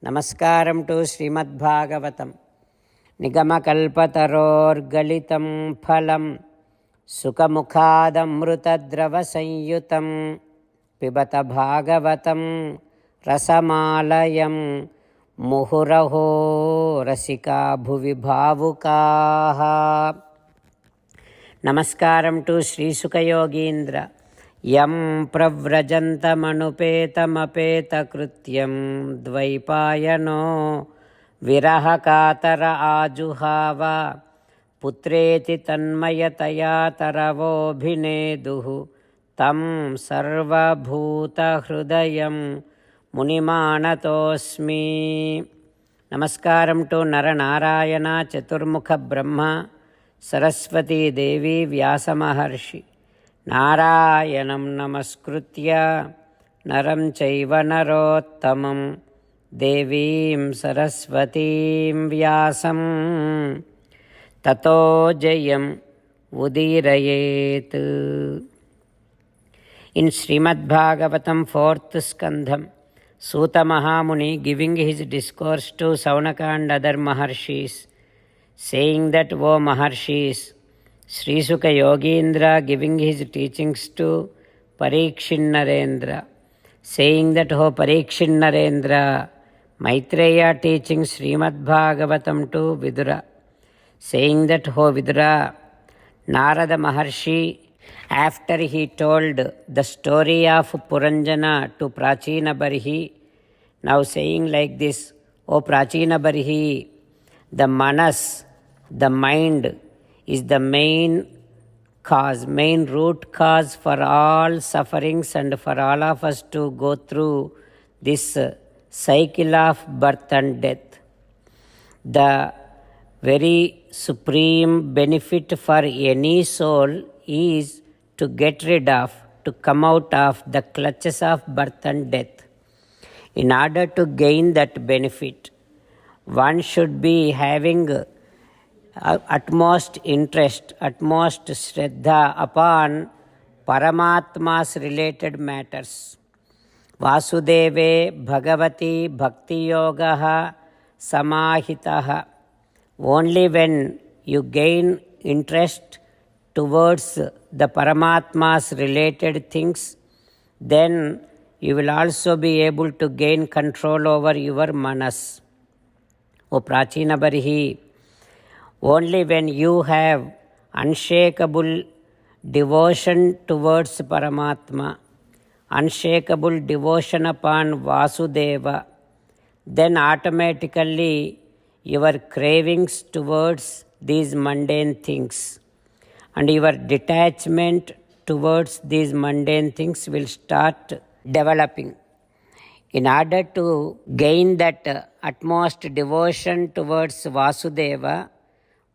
నమస్కారం టు శ్రీమద్భాగవతం. నిగమకల్పతరోర్గలితం ఫలం సుఖముఖాదమృతద్రవసంయుతం పిబత భాగవతం రసమాలయం ముహురహో రసికా భువి భావుకాః. నమస్కారం టు శ్రీసుఖయోగీంద్ర. యం ప్రవ్రజంతమనుపేతమపేతకృత్యం ద్వైపాయనో విరహకాతర ఆజుహావ పుత్రేతి తన్మయతయా తరవోభినేదుః తం సర్వభూతహృదయం మునిమానతోస్మి. నమస్కారం టు నరనారాయణ చతుర్ముఖ బ్రహ్మ సరస్వతీదేవి వ్యాసమహర్షి. నారాయణం నమస్కృత్య నరం చైవ నరోత్తమం దేవీం సరస్వతీం వ్యాసం తతో జయం ఉదీరయేత్. In Srimad Bhagavatam 4th Skandham, Suta Mahamuni giving his discourse to Saunaka and other Maharshis, saying that, O Maharshis, Sri Sukha Yogindra giving his teachings to Parikshin Narendra, saying that, O Parikshin Narendra, Maitreya teaching Srimad Bhagavatam to Vidura, saying that, O Vidura, Narada Maharshi, after he told the story of Puranjana to Prachina Barhi, now saying like this, O Prachina Barhi, the manas, the mind, is the main cause, main root cause for all sufferings and for all of us to go through this cycle of birth and death. The very supreme benefit for any soul is to get rid of, to come out of the clutches of birth and death. In order to gain that benefit, one should be having utmost interest, utmost shraddha upon Paramatma's related matters. Vasudeve Bhagavati Bhakti Yogaha Samahitaha. Only when you gain interest towards the Paramatma's related things, then you will also be able to gain control over your manas. O Prachina Barhi, only when you have unshakable devotion towards Paramatma, unshakable devotion upon Vasudeva, then automatically your cravings towards these mundane things and your detachment towards these mundane things will start developing. In order to gain that utmost devotion towards Vasudeva,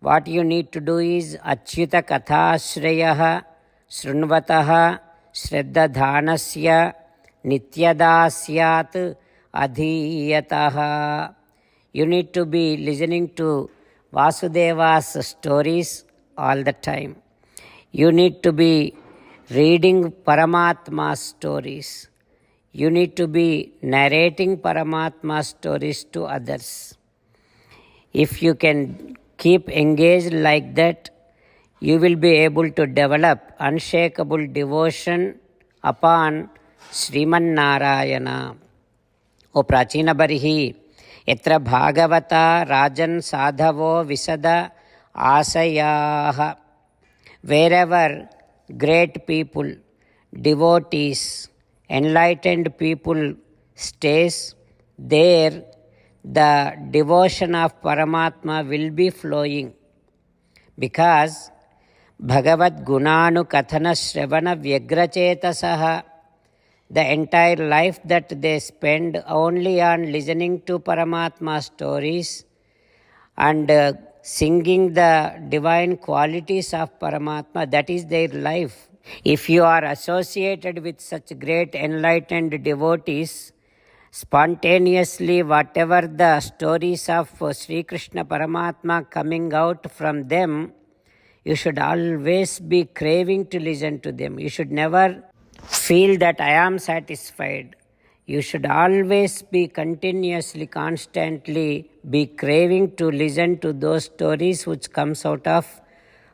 what you need to do is Achyuta Kathashrayah Shrunvataha Shraddadhanasya Nityadasyat Adhiyataha. You need to be listening to Vasudeva's stories all the time. You need to be reading Paramatma's stories. You need to be narrating Paramatma's stories to others. If you can keep engaged like that, you will be able to develop unshakable devotion upon Sriman Narayana. O Prachina Barhi, Yatra Bhagavata Rajan Sadhavo Visada Asayaha. Wherever great people, devotees, enlightened people stays, there the devotion of Paramatma will be flowing, because Bhagavad Gunanu Kathana Shravana Vyagrachetasaha, the entire life that they spend only on listening to Paramatma stories and singing the divine qualities of Paramatma, that is their life. If you are associated with such great enlightened devotees, spontaneously whatever the stories of Sri Krishna Paramatma coming out from them, you should always be craving to listen to them. You should never feel that I am satisfied. You should always be continuously, constantly be craving to listen to those stories which comes out of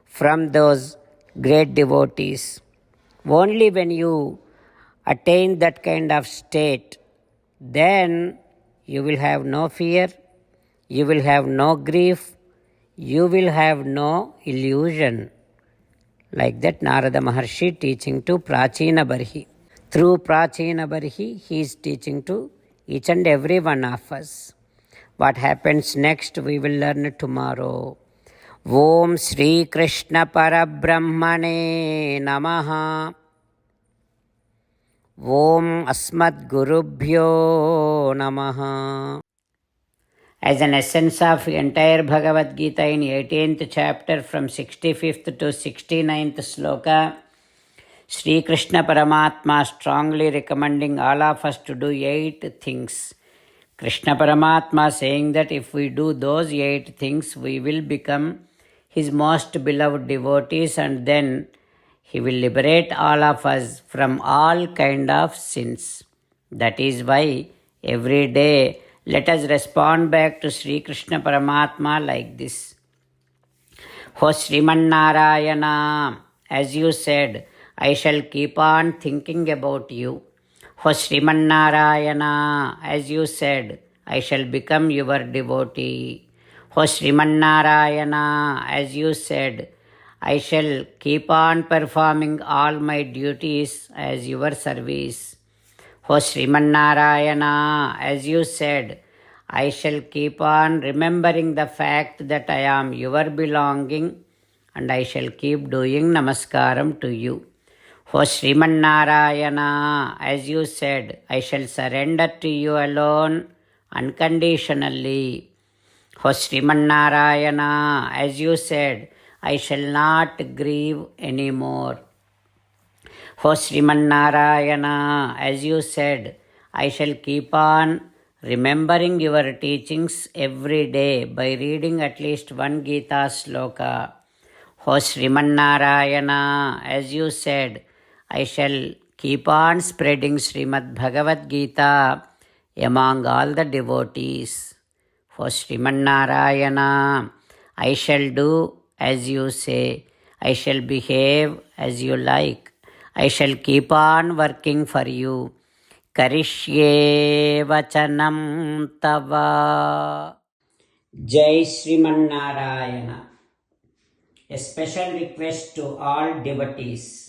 from those great devotees. Only when you attain that kind of state, then you will have no fear, you will have no grief, you will have no illusion. Like that Narada Maharshi teaching to Prachina Barhi. Through Prachina Barhi, he is teaching to each and every one of us. What happens next, we will learn tomorrow. Om Shri Krishna Parabrahmane Namaha. Om Asmad Gurubhyo Namaha. As an essence of entire Bhagavad Gita in 18th chapter from 65th to 69th sloka, Sri Krishna Paramatma strongly recommending all of us to do 8 things. Krishna Paramatma saying that if we do those 8 things, we will become his most beloved devotees, and then he will liberate all of us from all kind of sins. That is why every day let us respond back to Sri Krishna Paramatma like this. Ho Sriman Narayana, as you said, I shall keep on thinking about you. Ho Sriman Narayana, as you said, I shall become your devotee. Ho Sriman Narayana, as you said, I shall keep on performing all my duties as your service. O Sriman Narayana, as you said, I shall keep on remembering the fact that I am your belonging, and I shall keep doing namaskaram to you. O Sriman Narayana, as you said, I shall surrender to you alone unconditionally. O Sriman Narayana, as you said, I shall not grieve anymore. O Sriman Narayana, as you said, I shall keep on remembering your teachings every day by reading at least one Gita sloka. O Sriman Narayana, as you said, I shall keep on spreading Srimad Bhagavad Gita among all the devotees. O Sriman Narayana, I shall do as you say, I shall behave as you like. I shall keep on working for you. Karishye vachanam tava. Jai Sriman Narayana. A special request to all devotees.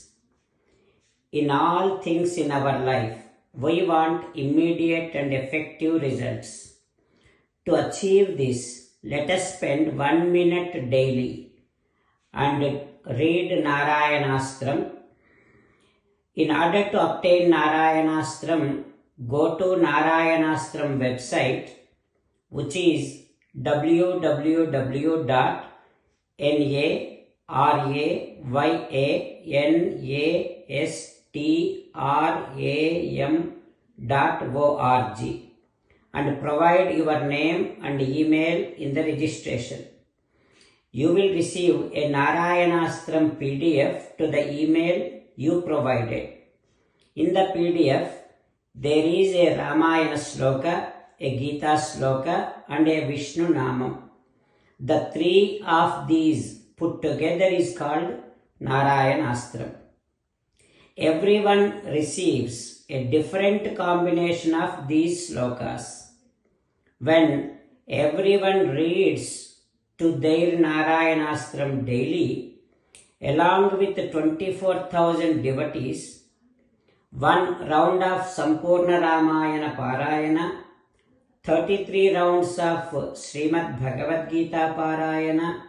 In all things in our life, we want immediate and effective results. To achieve this, let us spend 1 minute daily and read Narayanastram. In order to obtain Narayanastram, go to Narayanastram website, which is www.narayanastram.org, and provide your name and email in the registration. You will receive a Narayanastram PDF to the email you provided. In the PDF, there is a Ramayana sloka, a Gita sloka, and a Vishnu Namam. The 3 of these put together is called Narayanastram. Everyone receives a different combination of these slokas. When everyone reads to their Narayanastram daily, along with 24,000 devotees, 1 round of Sampurna Ramayana Parayana, 33 rounds of Srimad Bhagavad Gita Parayana,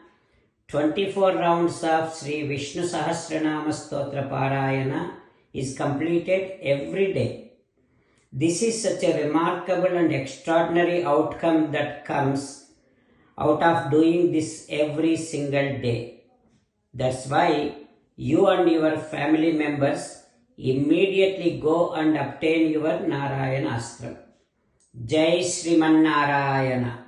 24 rounds of Sri Vishnu Sahasranama Stotra Parayana is completed every day. This is such a remarkable and extraordinary outcome that comes out of doing this every single day. That's why you and your family members immediately go and obtain your Narayanastram. Jai Sriman Narayana.